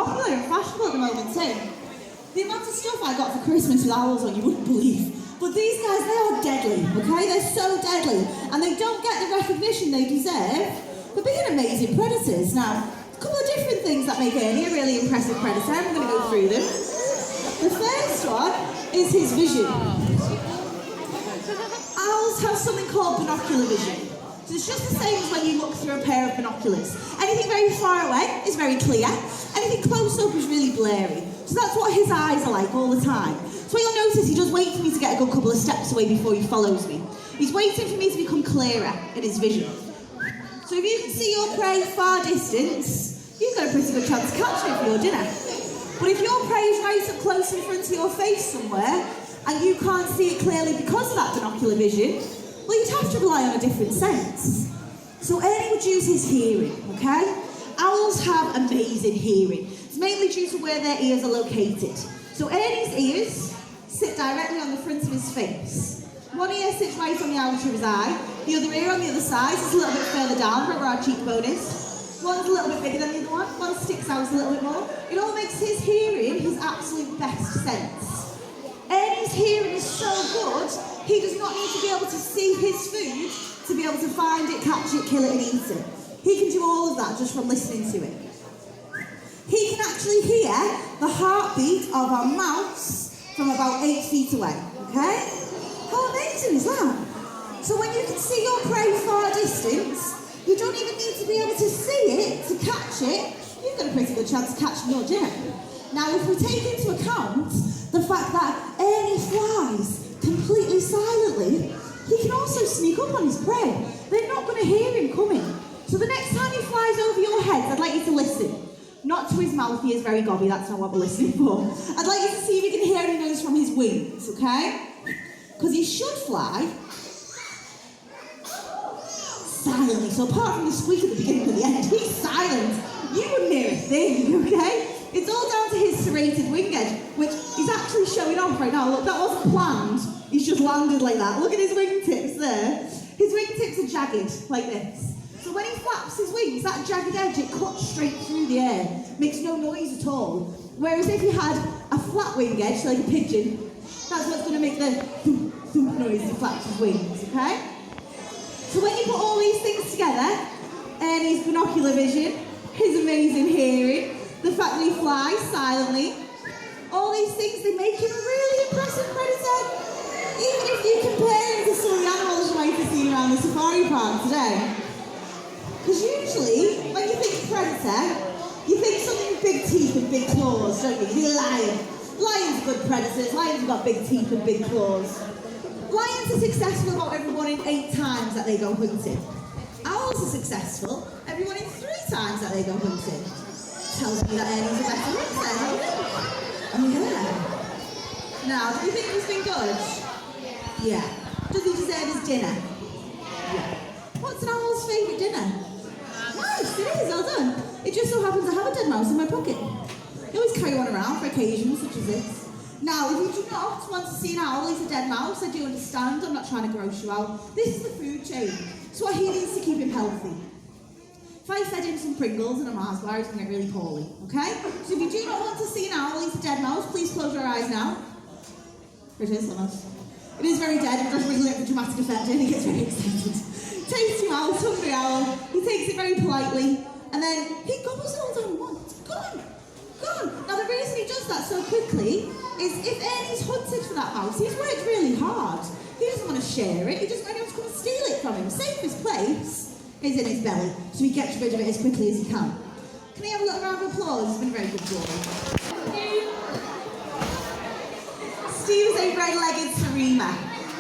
popular and fashionable at the moment too. The amount of stuff I got for Christmas with owls on, you wouldn't believe. But these guys, they are deadly, okay? They're so deadly. And they don't get the recognition they deserve for being amazing predators. Now, a couple of different things that make Ernie a really impressive predator. I'm going to go through them. The first one is his vision. Owls have something called binocular vision. So it's just the same as when you look through a pair of binoculars. Anything very far away is very clear. Anything close up is really blurry. So that's what his eyes are like all the time. So you'll notice he does wait for me to get a good couple of steps away before he follows me. He's waiting for me to become clearer in his vision. So if you can see your prey far distance, you've got a pretty good chance of catching it for your dinner. But if your prey is right up close in front of your face somewhere, and you can't see it clearly because of that binocular vision, well, you'd have to rely on a different sense. So Ernie would use his hearing, okay? Owls have amazing hearing. It's mainly due to where their ears are located. So Ernie's ears sit directly on the front of his face. One ear sits right on the outer of his eye. The other ear on the other side is a little bit further down where our cheekbone is. One's a little bit bigger than the other one. One sticks out a little bit more. It all makes his hearing his absolute best sense. Ernie's hearing is so good, he does not need to be able to see his food to be able to find it, catch it, kill it and eat it. He can do all of that just from listening to it. He can actually hear the heartbeat of a mouse from about 8 feet away, okay? How amazing is that? So when you can see your prey far distance, you don't even need to be able to see it to catch it. You've got a pretty good chance of catching your dinner. Now, if we take into account the fact that Ernie flies completely silently, he can also sneak up on his prey. They're not going to hear him coming. So the next time he flies over your heads, I'd like you to listen. Not to his mouth, he is very gobby, that's not what we're listening for. I'd like you to see if you can hear any noise from his wings, okay? Because he should fly silently. So apart from the squeak at the beginning and the end, he's silent. You wouldn't hear a thing, okay? It's all down to his serrated wing edge, which he's actually showing off right now. Look, that wasn't planned. He's just landed like that. Look at his wingtips there. His wingtips are jagged, like this. So when he flaps his wings, that jagged edge, it cuts straight through the air. Makes no noise at all. Whereas if he had a flat wing edge, like a pigeon, that's what's going to make the thump, thump noise as he flaps his wings, okay? So when you put all these things together, Ernie's binocular vision, his amazing hearing, the fact that he flies silently, all these things, they make him a really impressive predator. Even if you compare him to some of the animals you might have seen around the safari park today. Because usually, when you think predator, you think something with big teeth and big claws, don't you? You think lion. Lions are good predators. Lions have got big teeth and big claws. Lions are successful about every 1 in 8 times that they go hunting. Owls are successful every 1 in 3 times that they go hunting. Tells me that Ernie's a better hunter, doesn't it? Oh yeah. Now, do you think he's been good? Yeah. Does he deserve his dinner? Yeah. What's an owl's favourite dinner? Nice, it is, well done. It just so happens I have a dead mouse in my pocket. I always carry one around for occasions such as this. Now, if you do not want to see an owl eat a dead mouse, I do understand, I'm not trying to gross you out. This is the food chain. It's what he needs to keep him healthy. If I fed him some Pringles and a Mars bar, he's going to get really poorly, okay? So if you do not want to see an owl eat a dead mouse, please close your eyes now. Here it is, almost. It is very dead, I'm just wriggling it for dramatic effect, and he gets very excited. Tasty mouse, hungry owl, he takes it very politely, and then he gobbles it all down at once. Go on, go on. Now the reason he does that so quickly is if Ernie's hunted for that mouse, he's worked really hard. He doesn't want to share it, he doesn't want anyone to come and steal it from him. Safest place is in his belly, so he gets rid of it as quickly as he can. Can he have a little round of applause? It's been a very good boy. Steve is a red-legged Sarima.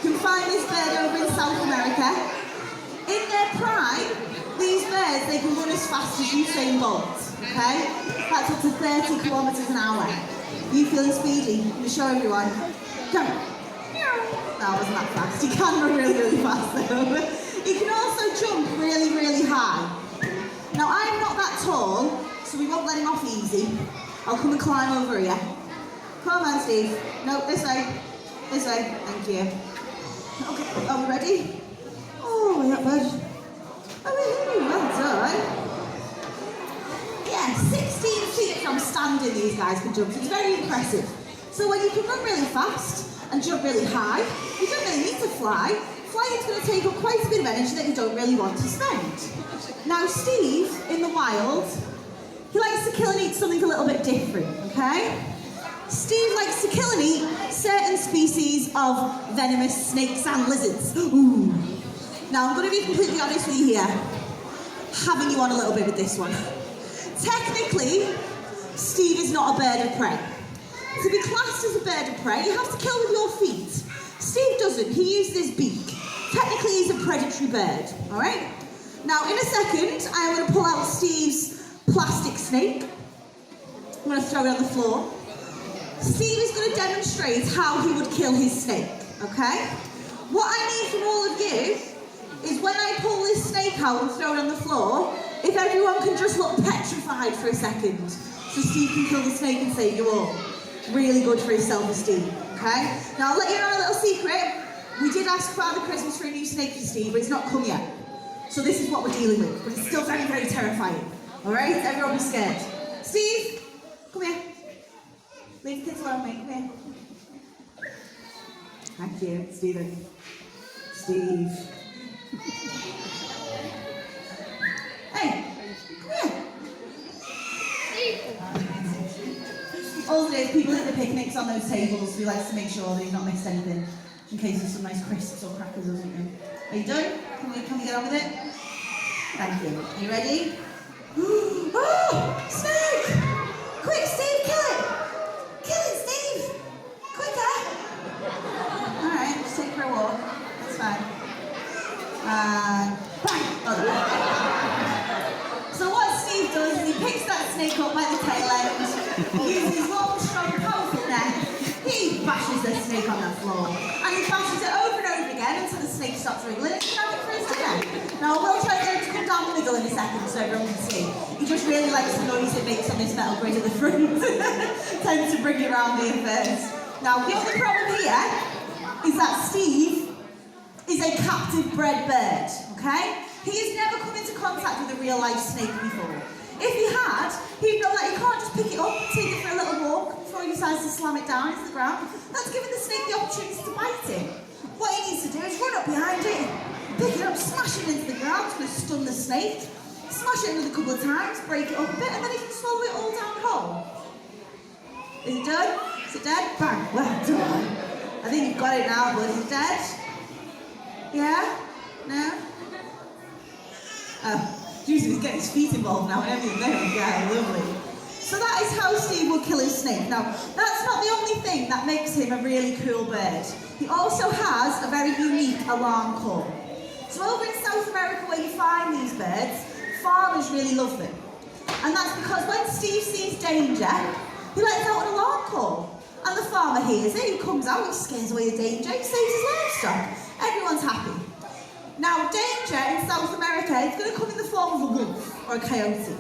You can find this bird over in South America. In their prime, these birds, they can run as fast as Usain Bolt, okay? That's up to 30 kilometres an hour. You feeling speedy? I'm going to show everyone. Come. That wasn't that fast. He can run really, really fast though. He can also jump really, really high. Now, I'm not that tall, so we won't let him off easy. I'll come and climb over here. Come on, Steve. No, this way. This way. Thank you. Okay, are we ready? Oh, yeah, bud. Oh, well done. Yeah, 16 feet from standing anything these guys can jump. It's very impressive. So when you can run really fast and jump really high, you don't really need to fly. Flying's going to take up quite a bit of energy that you don't really want to spend. Now Steve, in the wild, he likes to kill and eat something a little bit different, okay? Steve likes to kill and eat certain species of venomous snakes and lizards. Ooh. Now I'm going to be completely honest with you here, having you on a little bit with this one. Technically, Steve is not a bird of prey. To be classed as a bird of prey, you have to kill with your feet. Steve doesn't, he uses his beak. Technically, he's a predatory bird, all right? Now, in a second, I'm going to pull out Steve's plastic snake. I'm going to throw it on the floor. Steve is going to demonstrate how he would kill his snake, okay? What I need from all of you is when I pull this snake out and throw it on the floor, if everyone can just look petrified for a second, so Steve can kill the snake and save you all. Really good for his self-esteem, okay? Now, I'll let you know a little secret. We did ask Father Christmas for a new snake for Steve, but it's not come yet. So this is what we're dealing with, but it's still very, very terrifying. All right? Everyone be scared. Steve, come here. Leave the kids alone, mate. Come here. Thank you, Stephen. Steve. Hey, come here. All the days, people at the picnics on those tables, we like to make sure that you've not missed anything, in case there's some nice crisps or crackers or something. Are you done? Can we get on with it? Thank you. Are you ready? Oh! Snake! Quick, Steve, kill it! Kill it, Steve! Quicker! Alright, just take for a walk. That's fine. Bang! Oh, so what Steve does is he picks that snake up by the tail end, uses his long, strong, powerful neck, he bashes the snake on the floor, and he bashes it over and over again until the snake stops wriggling and he can have it for his dinner. Now, we'll try to get him to come down and wiggle in a second so everyone can see. He just really likes the noise it makes on this metal grid at the front. Tends to bring it around here first. Now, the only problem here is that Steve is a captive bred bird, okay? He has never come into contact with a real life snake before. If he had, he'd know that you can't just pick it up, take it for a little walk before he decides to slam it down into the ground. That's giving the snake the opportunity to bite him. What he needs to do is run up behind it, pick it up, smash it into the ground. It's going to stun the snake. Smash it another couple of times, break it up a bit, and then he can swallow it all down whole. Is it done? Is it dead? Bang! Well done. I think you've got it now, but is it dead? Yeah? No? Oh, Jesus, he's getting his feet involved now and everything there. Yeah, lovely. So that is how Steve will kill his snake. Now, that's not the only thing that makes him a really cool bird. He also has a very unique alarm call. So over in South America where you find these birds, farmers really love them. And that's because when Steve sees danger, he lets out an alarm call. And the farmer hears it, he comes out, he scares away the danger, he saves his livestock. Everyone's happy. Now, danger in South America is going to come in the form of a wolf or a coyote.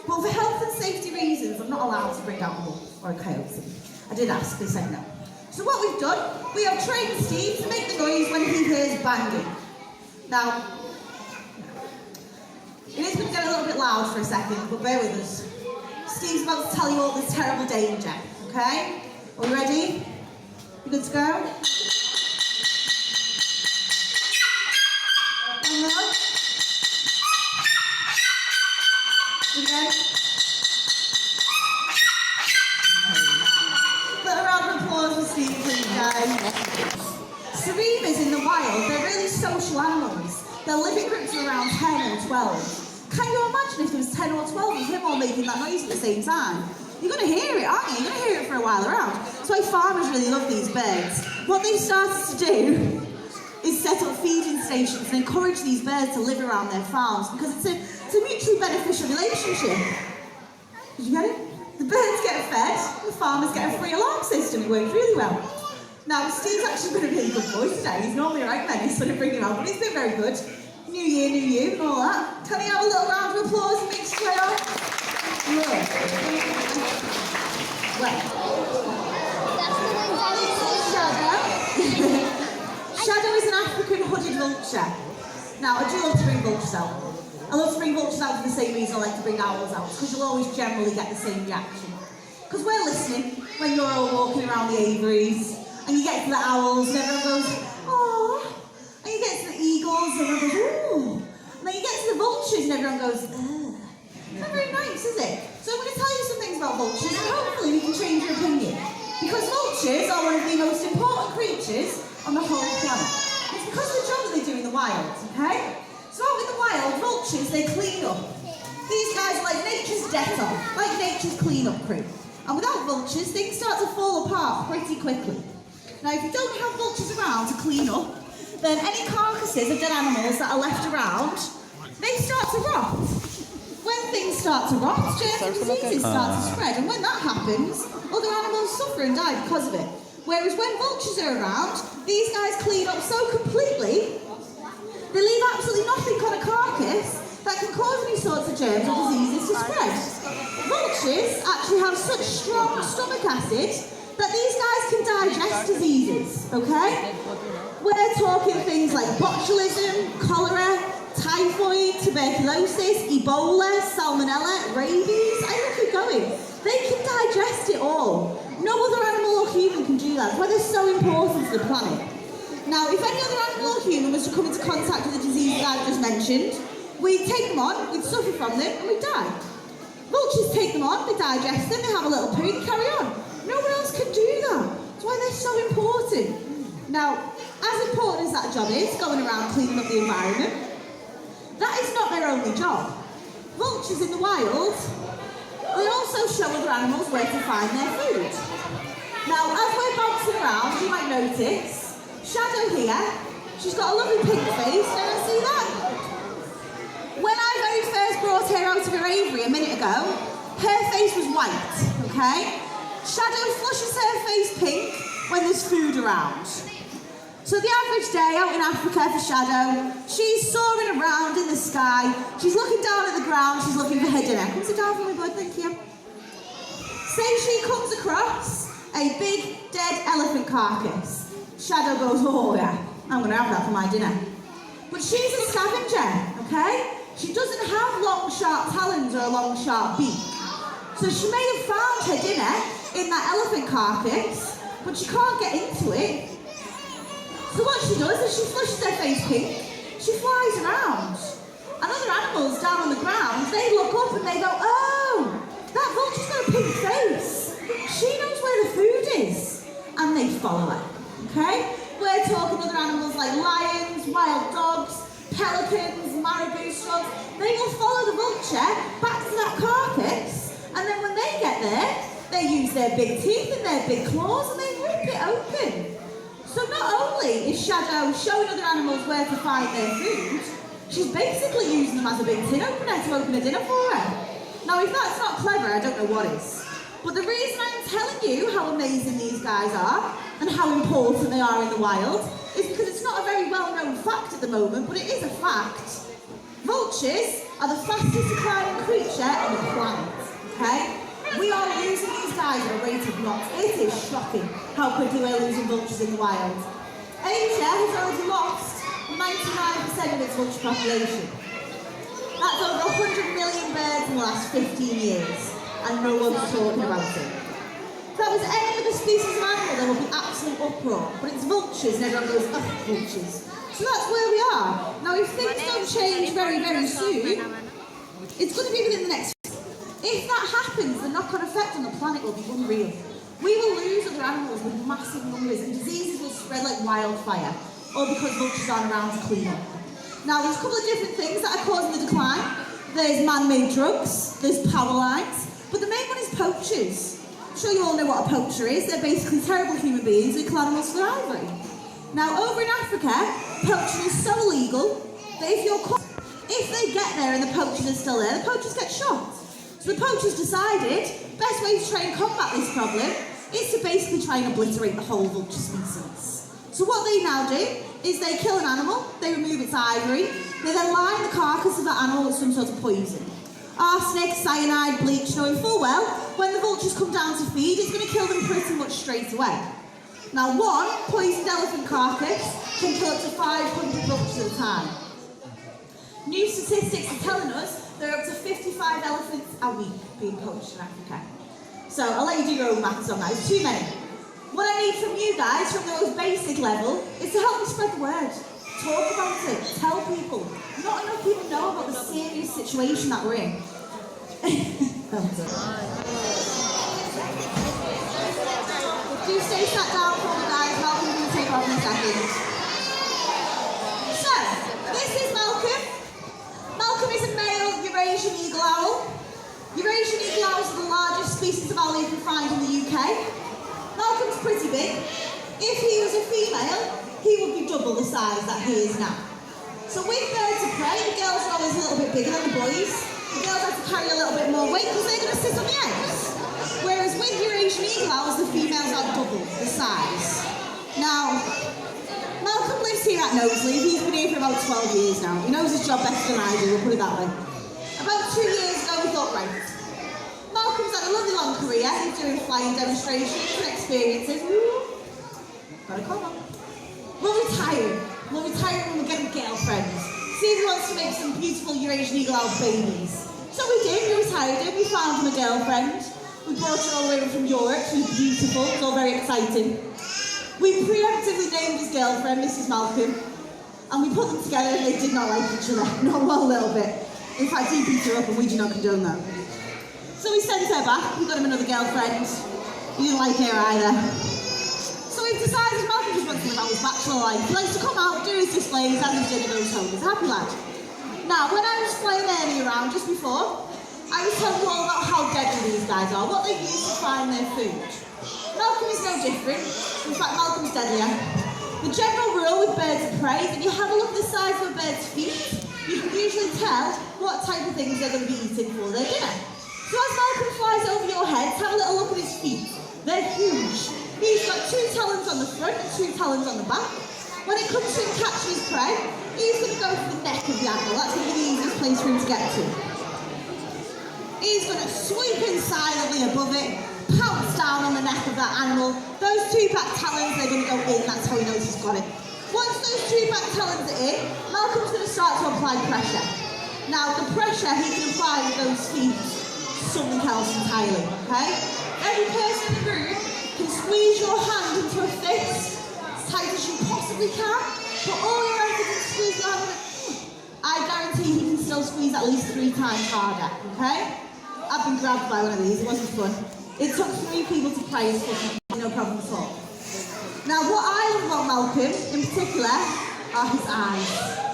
But for health and safety reasons, I'm not allowed to bring out a wolf or a coyote. I did ask, they said no. So what we've done, we have trained Steve to make the noise when he hears banging. Now, it is going to get a little bit loud for a second, but bear with us. Steve's about to tell you all this terrible danger, okay? Are you ready? You good to go? Again. Put a round of applause for Steve, please, guys. Cerebers in the wild, they're really social animals. They'll live in groups of around 10 or 12. Can you imagine if there was 10 or 12 of him all making that noise at the same time? You're going to hear it, aren't you? You're going to hear it for a while around. That's why farmers really love these birds. What they've started to do is set up feeding stations and encourage these birds to live around their farms because it's a mutually beneficial relationship. Did you get it? The birds get fed, the farmers get a free alarm system. It works really well. Now, Steve's actually been a really good boy today. He's normally a right man, he's sort of bringing him out, but he's been very good. New year, new you, and all that. Can he have a little round of applause and make straight on? Look. Well. Shadow. Shadow is an African hooded vulture. Now, I do love to bring vultures out. I love to bring vultures out for the same reason I like to bring owls out, because you'll always generally get the same reaction. Because we're listening when you're all walking around the aviaries, and you get to the owls, and everyone goes, "Aww." And you get to the eagles, and everyone goes, "Ooh." And then you get to the vultures, and everyone goes, "Ugh." It's not very nice, is it? So I'm going to tell you some things about vultures, and hopefully you can change your opinion. Because vultures are one of the most important creatures on the whole planet. It's because of the job that they do in the wild, okay? So out in the wild, vultures, they clean up. These guys are like nature's Dettol, like nature's clean-up crew. And without vultures, things start to fall apart pretty quickly. Now, if you don't have vultures around to clean up, then any carcasses of dead animals that are left around, they start to rot. When things start to rot, germs and diseases start to spread, and when that happens, other animals suffer and die because of it. Whereas when vultures are around, these guys clean up so completely, they leave absolutely nothing on a carcass that can cause any sorts of germs or diseases to spread. Vultures actually have such strong stomach acid that these guys can digest diseases, okay? We're talking things like botulism, cholera, typhoid, tuberculosis, Ebola, salmonella, rabies, I can keep going. They can digest it all. No other animal or human can do that. That's why they're so important to the planet. Now, if any other animal or human was to come into contact with the disease that I've just mentioned, we'd take them on, we'd suffer from them, and we'd die. Vultures take them on, they digest them, they have a little poo, they carry on. No one else can do that. That's why they're so important. Now, as important as that job is, going around cleaning up the environment, that is not their only job. Vultures in the wild, they also show other animals where to find their food. Now, as we're bouncing around, you might notice, Shadow here, she's got a lovely pink face, can I see that? When I very first brought her out of her aviary a minute ago, her face was white, okay? Shadow flushes her face pink when there's food around. So the average day out in Africa for Shadow, she's soaring around in the sky, she's looking down at the ground, she's looking for her dinner. Come sit down for me, bud, thank you. Say she comes across a big dead elephant carcass. Shadow goes, "Oh yeah, I'm going to have that for my dinner." But she's a scavenger, okay? She doesn't have long, sharp talons or a long, sharp beak. So she may have found her dinner in that elephant carcass, but she can't get into it. So what she does is she flushes her face pink, she flies around. And other animals down on the ground, they look up and they go, "Oh, that vulture's got a pink face. She knows where the food is." And they follow her. Okay? We're talking other animals like lions, wild dogs, pelicans, marabou slugs. They will follow the vulture back to that carcass, and then when they get there, they use their big teeth and their big claws and they rip it open. So not only is Shadow showing other animals where to find their food, she's basically using them as a big tin opener to open a dinner for her. Now if that's not clever, I don't know what is. But the reason I'm telling you how amazing these guys are and how important they are in the wild is because it's not a very well-known fact at the moment, but it is a fact. Vultures are the fastest declining creature on the planet, okay? We are losing these guys at a rate of knots. It is shocking how quickly we're losing vultures in the wild. Asia has already lost 99% of its vulture population. That's over 100 million birds in the last 15 years. And no one's talking about it. If that was any other species of animal, there would be absolute uproar. But it's vultures, and everyone goes, "Oh, vultures." So that's where we are. Now, if things don't change very, very soon, it's going to be within the next. If that happens, the knock-on effect on the planet will be unreal. We will lose other animals with massive numbers, and diseases will spread like wildfire, all because vultures aren't around to clean up. Now, there's a couple of different things that are causing the decline. There's man-made drugs, there's power lines. But the main one is poachers. I'm sure you all know what a poacher is. They're basically terrible human beings who kill animals for ivory. Now, over in Africa, poaching is so illegal that if they get there and the poachers are still there, the poachers get shot. So the poachers decided best way to try and combat this problem is to basically try and obliterate the whole vulture species. So what they now do is they kill an animal, they remove its ivory, they then line the carcass of that animal with some sort of poison. Arsenic, cyanide, bleach, knowing full well, when the vultures come down to feed, it's going to kill them pretty much straight away. Now, one poisoned elephant carcass can kill up to 500 vultures at a time. New statistics are telling us there are up to 55 elephants a week being poached in Africa. So I'll let you do your own maths on that. It's too many. What I need from you guys, from the most basic level, is to help me spread the word. Talk about it. Tell people. Not enough people know about the serious situation that we're in. Do stay sat down for me, guys. Malcolm will take off in a second. So, this is Malcolm. Malcolm is a male Eurasian eagle owl. Eurasian eagle owls are the largest species of owl you can find in the UK. Malcolm's pretty big. If he was a female, he would be double the size that he is now. So with birds of prey, the girls are always a little bit bigger than the boys. The girls have to carry a little bit more weight because they're going to sit on the eggs. Whereas with Eurasian eagle owls, the females are double the size. Now, Malcolm lives here at Knowsley. He's been here for about 12 years now. He knows his job better than I do, we'll put it that way. About 2 years ago, we thought, right, Malcolm's had a lovely long career. He's doing flying demonstrations and experiences. Got a comma. We'll retire. We'll retire when we get a girlfriend. See if he wants to make some beautiful Eurasian eagle owl babies. So we did, we retired him, we found him a girlfriend. We brought her all the way from Europe, she was beautiful, it was all very exciting. We preemptively named his girlfriend, Mrs. Malcolm, and we put them together and they did not like each other, not one little bit. In fact, he beat her up and we do not condone that. So we sent her back, we got him another girlfriend. He didn't like her either. So we've decided Malcolm just wants to live out his bachelor life. He likes to come out, do his displays, have his dinner, goes home. He's a happy lad. Now, when I was flying earlier around, just before, I was telling you all about how deadly these guys are, what they use to find their food. Malcolm is no different. In fact, Malcolm's deadlier. The general rule with birds of prey is if you have a look at the size of a bird's feet, you can usually tell what type of things they're going to be eating for their dinner. So as Malcolm flies over your head, have a little look at his feet. They're huge. He's got 2 talons on the front and 2 talons on the back. When it comes to him catching his prey, he's going to go for the neck of the animal. That's going to be the easiest place for him to get to. He's going to sweep in silently above it, pounce down on the neck of that animal. Those 2 back talons, they're going to go in. That's how he knows he's got it. Once those 2 back talons are in, Malcolm's going to start to apply pressure. Now, the pressure he can apply with those feet is something else entirely, okay? Every person in the room can squeeze your hand into a fist as tight as you possibly can, put all your effort into squeeze your hand. I guarantee he can still squeeze at least 3 times harder, okay? I've been grabbed by one of these, it wasn't fun. It took 3 people to pry his foot, no problem at all. Now, what I love about Malcolm, in particular, are his eyes.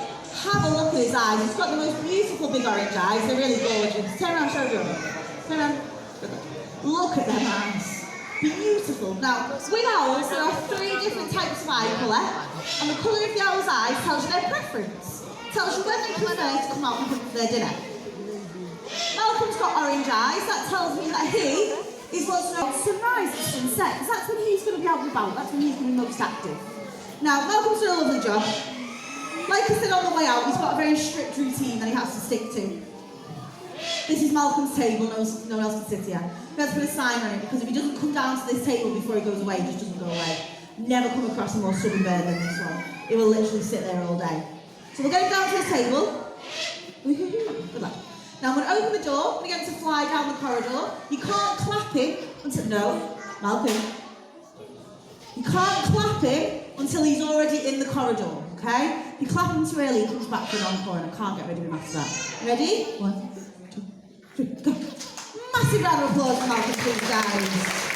Have a look at his eyes. He's got the most beautiful big orange eyes, they're really gorgeous. Turn around, show them. Turn around. Look at them eyes. Beautiful. Now, with owls, there are 3 different types of eye colour, and the colour of the owl's eyes tells you their preference. Tells you when they prefer to come out and cook for their dinner. Malcolm's got orange eyes, that tells me that he is what's known as sunrise and sunset, because that's when he's going to be out and about, that's when he's going to be most active. Now, Malcolm's done a lovely job. Like I said on the way out, he's got a very strict routine that he has to stick to. This is Malcolm's table, no one else can sit here. We have to put a sign on it, because if he doesn't come down to this table before he goes away, he just doesn't go away. Never come across a more stubborn bird than this one. He will literally sit there all day. So we'll get him down to his table. Good luck. Now I'm going to open the door, we're going to fly down the corridor. You can't clap him until, no, Malcolm. You can't clap him until he's already in the corridor, okay? If you clap him too early, he comes back for an encore and I can't get rid of him after that. Ready? 1, 2, 3, go. Massive round of applause for Malcolm, please, guys.